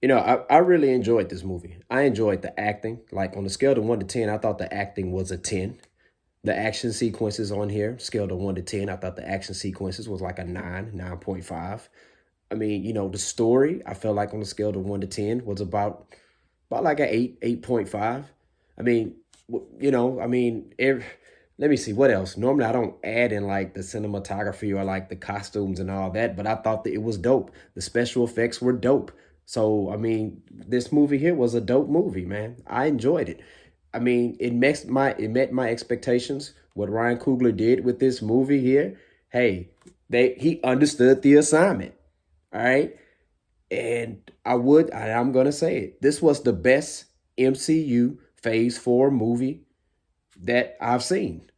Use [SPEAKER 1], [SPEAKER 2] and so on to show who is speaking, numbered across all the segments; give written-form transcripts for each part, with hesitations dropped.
[SPEAKER 1] I really enjoyed this movie. I enjoyed the acting. Like on the scale of 1 to 10, I thought the acting was a 10. The action sequences on here, scale of 1 to 10, I thought the action sequences was like a 9.5. I mean, the story, I felt like on the scale of 1 to 10 was about like an 8.5. I mean, let me see what else. Normally, I don't add in like the cinematography or like the costumes and all that, but I thought that it was dope. The special effects were dope. So, I mean, this movie here was a dope movie, man. I enjoyed it. I mean, it met my expectations. What Ryan Coogler did with this movie here, hey, he understood the assignment. All right. I'm gonna say it. This was the best MCU Phase 4 movie that I've seen,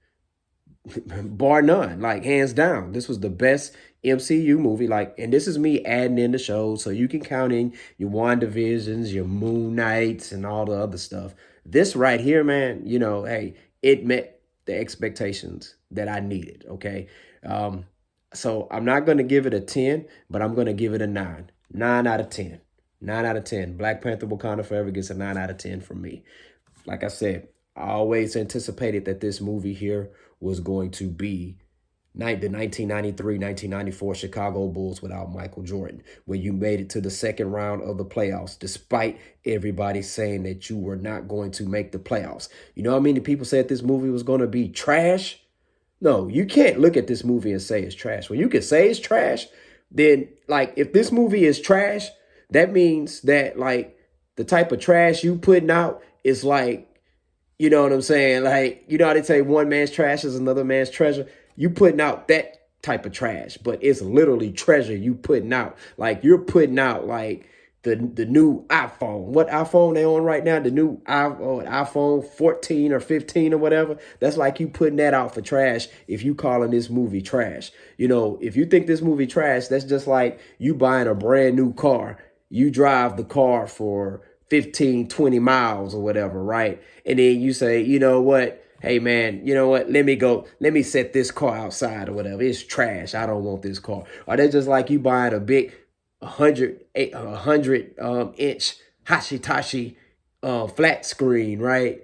[SPEAKER 1] bar none, like hands down. This was the best MCU movie. Like, and this is me adding in the shows, so you can count in your WandaVisions, your Moon Knights, and all the other stuff. This right here, man, hey, it met the expectations that I needed. Okay. Um, so I'm not gonna give it a 10, but I'm gonna give it a 9. 9 out of 10. 9 out of 10. Black Panther Wakanda Forever gets a 9 out of 10 from me. Like I said, I always anticipated that this movie here was going to be the 1993-1994 Chicago Bulls without Michael Jordan, when you made it to the second round of the playoffs, despite everybody saying that you were not going to make the playoffs. You know how many people said this movie was going to be trash? No, you can't look at this movie and say it's trash. When you can say it's trash, then like if this movie is trash, that means that like the type of trash you putting out is like, you know what I'm saying? Like, you know how they say one man's trash is another man's treasure? You putting out that type of trash, but it's literally treasure you putting out. Like you're putting out like the new iPhone. What iPhone they on right now? The new iPhone 14 or 15 or whatever. That's like you putting that out for trash if you calling this movie trash. If you think this movie trash, that's just like you buying a brand new car. You drive the car for 15, 20 miles or whatever, right? And then you say, you know what? Hey man, you know what? Let me set this car outside or whatever. It's trash. I don't want this car. Or they're just like you buying a big 100 inch Hashitashi flat screen, right?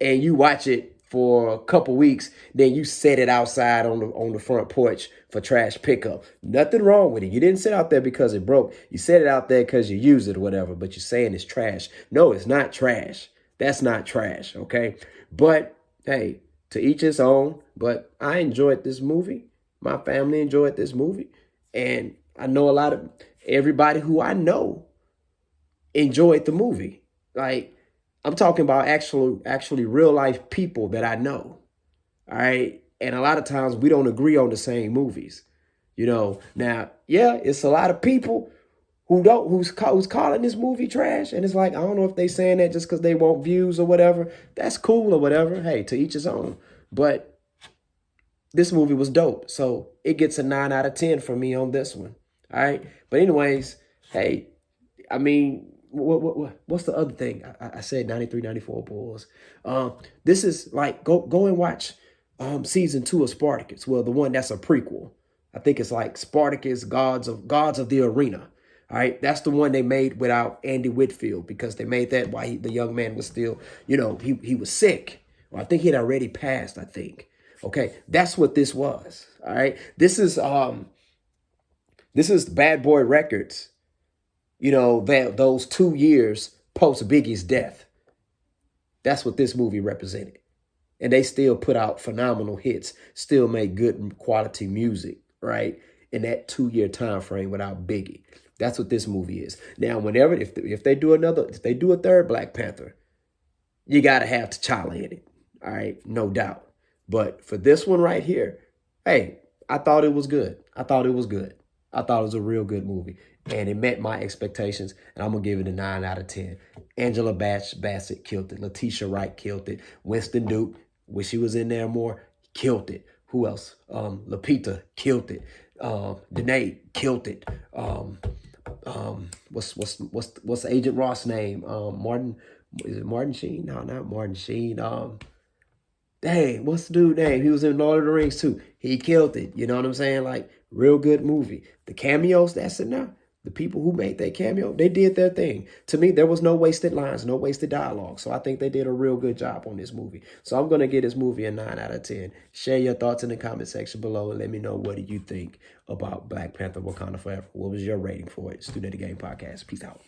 [SPEAKER 1] And you watch it for a couple weeks, then you set it outside on the front porch for trash pickup. Nothing wrong with it. You didn't sit out there because it broke. You set it out there because you use it or whatever, but you're saying it's trash. No, it's not trash. That's not trash, okay? But hey, to each his own. But I enjoyed this movie. My family enjoyed this movie. And I know a lot of everybody who I know enjoyed the movie. Like, I'm talking about actually real life people that I know. All right. And a lot of times we don't agree on the same movies. Now, yeah, it's a lot of people who's calling this movie trash. And it's like, I don't know if they saying that just because they want views or whatever. That's cool or whatever. Hey, to each his own. But this movie was dope. So it gets a 9 out of 10 from me on this one. All right. But anyways, hey, I mean, what's the other thing? I said 93, 94 Bulls. This is like, go and watch season 2 of Spartacus. Well, the one that's a prequel. I think it's like Spartacus, Gods of the Arena. All right, that's the one they made without Andy Whitfield, because they made that while the young man was still, he was sick. Well, I think he'd already passed, I think. Okay, that's what this was. All right. This is Bad Boy Records, those 2 years post Biggie's death. That's what this movie represented. And they still put out phenomenal hits, still make good quality music, right? In that 2 year time frame without Biggie. That's what this movie is. Now, if they do a third Black Panther, you gotta have T'Challa in it. All right, no doubt. But for this one right here, hey, I thought it was good. I thought it was good. I thought it was a real good movie. And it met my expectations. And I'm going to give it a 9 out of 10. Angela Bassett killed it. Letitia Wright killed it. Winston Duke, wish she was in there more, killed it. Who else? Lapita killed it. Danae killed it. What's Agent Ross' name? Martin, is it Martin Sheen? No, not Martin Sheen. Dang, what's the dude name? He was in Lord of the Rings too. He killed it. You know what I'm saying? Like, real good movie. The cameos that's in there, The people who made that cameo, they did their thing. To me, there was no wasted lines, no wasted dialogue. So I think they did a real good job on this movie. So I'm going to give this movie a 9 out of 10. Share your thoughts in the comment section below and let me know, what do you think about Black Panther Wakanda Forever? What was your rating for it? Student of the Game Podcast. Peace out.